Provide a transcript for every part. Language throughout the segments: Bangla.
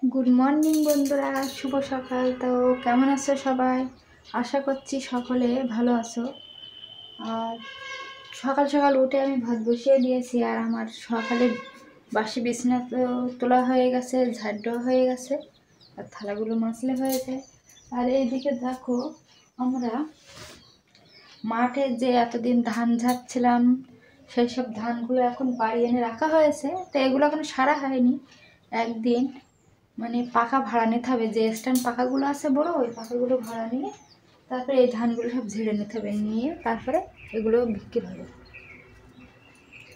গুড মর্নিং বন্ধুরা, শুভ সকাল। তো কেমন আছো সবাই? আশা করছি সকলে ভালো আছো। আর সকাল সকাল উঠে আমি ভাত বসিয়ে দিয়েছি, আর আমার সকালে বাসি বিছানা তো তোলা হয়ে গেছে, ঝাড় দেওয়া হয়ে গেছে, আর থালাগুলো মাজলে হয়েছে। আর এইদিকে দেখো, আমরা মাঠে যে এতদিন ধান ঝাড়ছিলাম, সেই সব ধানগুলো এখন বাড়ি এনে রাখা হয়েছে। তো এগুলো এখন সারা হয়নি। একদিন মানে পাকা ভাড়া নিতে হবে, যে স্ট্যান্ড পাকাগুলো আছে বড়, ওই পাকাগুলো ভাড়া নিয়ে তারপরে এই ধানগুলো সব ঝেড়ে নিতে হবে, নিয়ে তারপরে এগুলো বিক্রি হবে।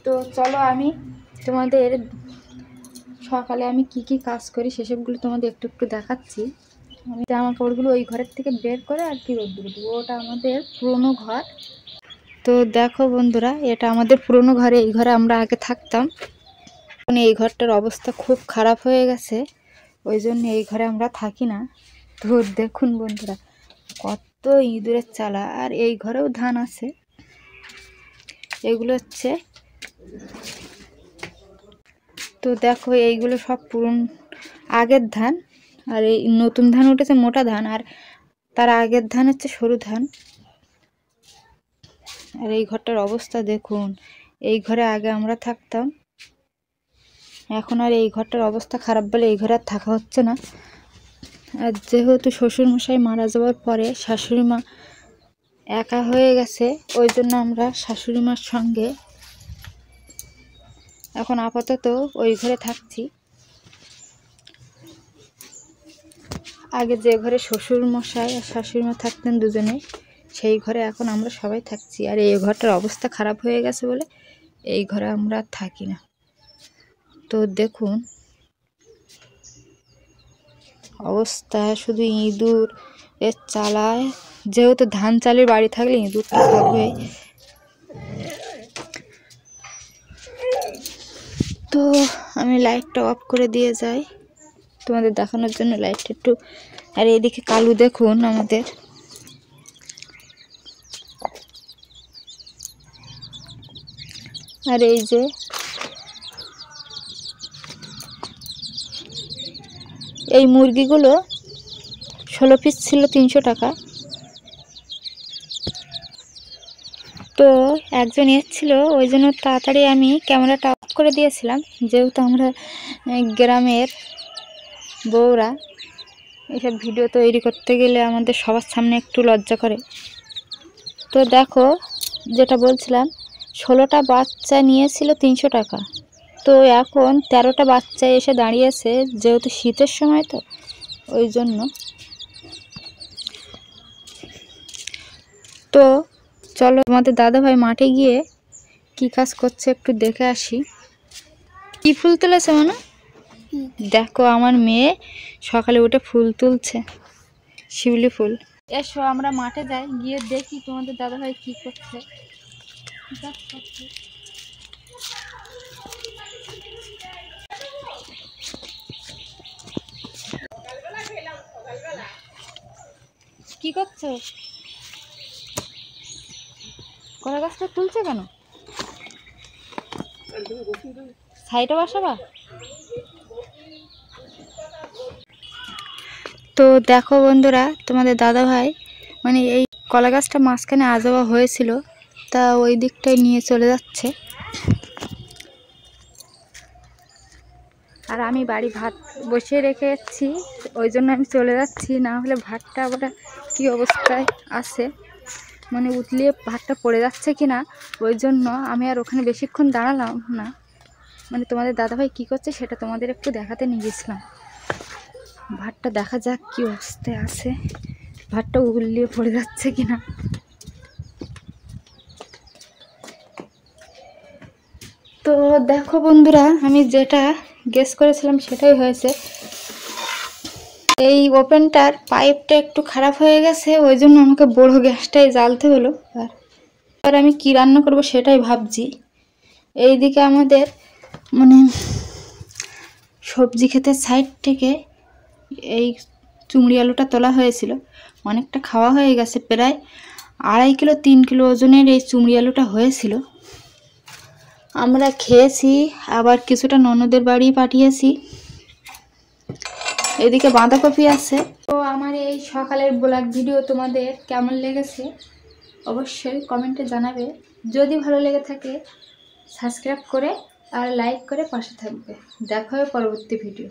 তো চলো আমি তোমাদের সকালে আমি কি কি কাজ করি সেসবগুলো তোমাদের একটু একটু দেখাচ্ছি। আমি জামা কাপড়গুলো ওই ঘরের থেকে বের করে আর কি রোদ্দুরে দেবো, ওটা আমাদের পুরোনো ঘর। তো দেখো বন্ধুরা, এটা আমাদের পুরোনো ঘরে, এই ঘরে আমরা আগে থাকতাম। মানে এই ঘরটার অবস্থা খুব খারাপ হয়ে গেছে, ওই জন্য এই ঘরে আমরা থাকি না। তো দেখুন বন্ধুরা, কত ইঁদুরের চালা। আর এই ঘরেও ধান আছে, এগুলো হচ্ছে, তো দেখো এইগুলো সব পুরন আগের ধান, আর এই নতুন ধান উঠেছে মোটা ধান, আর তার আগের ধান হচ্ছে সরু ধান। আর এই ঘরটার অবস্থা দেখুন, এই ঘরে আগে আমরা থাকতাম, এখন আর এই ঘরটার অবস্থা খারাপ বলে এই ঘরে আর থাকা হচ্ছে না। আর যেহেতু শ্বশুরমশাই মারা যাওয়ার পরে শাশুড়ি মা একা হয়ে গেছে, ওই জন্য আমরা শাশুড়ি মার সঙ্গে এখন আপাতত ওই ঘরে থাকছি। আগে যে ঘরে শ্বশুরমশাই আর শাশুড়ি মা থাকতেন দুজনে, সেই ঘরে এখন আমরা সবাই থাকছি। আর এই ঘরটার অবস্থা খারাপ হয়ে গেছে বলে এই ঘরে আমরা থাকি না। তো দেখুন অবস্থা, শুধু ইঁদুর এর চালায়। যেহেতু ধান চালের বাড়ি থাকলে ইঁদুর তো থাকবে। তো আমি লাইটটা অফ করে দিয়ে যাই তোমাদের দেখানোর জন্য, লাইটটা একটু। আর এদিকে কালু দেখুন আমাদের, আর এই যে এই মুরগিগুলো 16 পিস ছিল 300 টাকা। তো একজন এসেছিল, ওই জন্য তাড়াতাড়ি আমি ক্যামেরাটা অফ করে দিয়েছিলাম, যেহেতু আমরা গ্রামের বউরা এসব ভিডিও তৈরি করতে গেলে আমাদের সবার সামনে একটু লজ্জা করে। তো দেখো, যেটা বলছিলাম, 16টা বাচ্চা নিয়েছিল 300 টাকা। তো এখন 13টা বাচ্চা এসে দাঁড়িয়েছে, যেহেতু শীতের সময় তো ওই জন্য। তো চলো আমাদের দাদাভাই মাঠে গিয়ে কি কাজ করছে একটু দেখে আসি। কি ফুল তুলেছে মানে? দেখো আমার মেয়ে সকালে উঠে ফুল তুলছে, শিউলি ফুল। এসো আমরা মাঠে যাই, গিয়ে দেখি তোমাদের দাদাভাই কি করছে। কি করছো? কলা গাছটা তুলছে কেন? সাইডে বসাবা? তো দেখো বন্ধুরা, তোমাদের দাদাভাই মানে এই কলা গাছটা মাঝখানে আজবা হয়েছিল, তা ওই দিকটায় নিয়ে চলে যাচ্ছে। আর আমি বাড়ি ভাত বসিয়ে রেখে যাচ্ছি, ওই জন্য আমি চলে যাচ্ছি, না হলে ভাতটা আবার কী অবস্থায় আছে, মানে উতলিয়ে ভাতটা পড়ে যাচ্ছে কি না, ওই জন্য আমি আর ওখানে বেশিক্ষণ দাঁড়ালাম না। মানে তোমাদের দাদাভাই কী করছে সেটা তোমাদের একটু দেখাতে নিয়ে গেছিলাম। ভাতটা দেখা যাক কী অবস্থায় আছে, ভাতটা উতলিয়ে পড়ে যাচ্ছে কি না। তো দেখো বন্ধুরা, আমি যেটা গেস করেছিলাম সেটাই হয়েছে। এই ওভেনটার পাইপটা একটু খারাপ হয়ে গেছে, ওই জন্য আমাকে বড় গ্যাসটাই জ্বালতে হলো। আর আমি কি রান্না করব সেটাই ভাবছি। এইদিকে আমাদের মানে সবজি ক্ষেতের সাইড থেকে এই চুংড়ি আলুটা তোলা হয়েছিল, অনেকটা খাওয়া হয়ে গেছে, প্রায় 2.5 কিলো 3 কিলো ওজনের এই চুংড়ি আলুটা হয়েছিল। আমরা খেয়েছি, আবার কিছুটা ননদের বাড়ি পাঠিয়েছি। এদিকে বাঁধাকপি আছে। তো আমার এই সকালের ব্লগ ভিডিও তোমাদের কেমন লেগেছে অবশ্যই কমেন্টে জানাবে। যদি ভালো লেগে থাকে সাবস্ক্রাইব করে আর লাইক করে পাশে থাকবে। দেখা হবে পরবর্তী ভিডিও।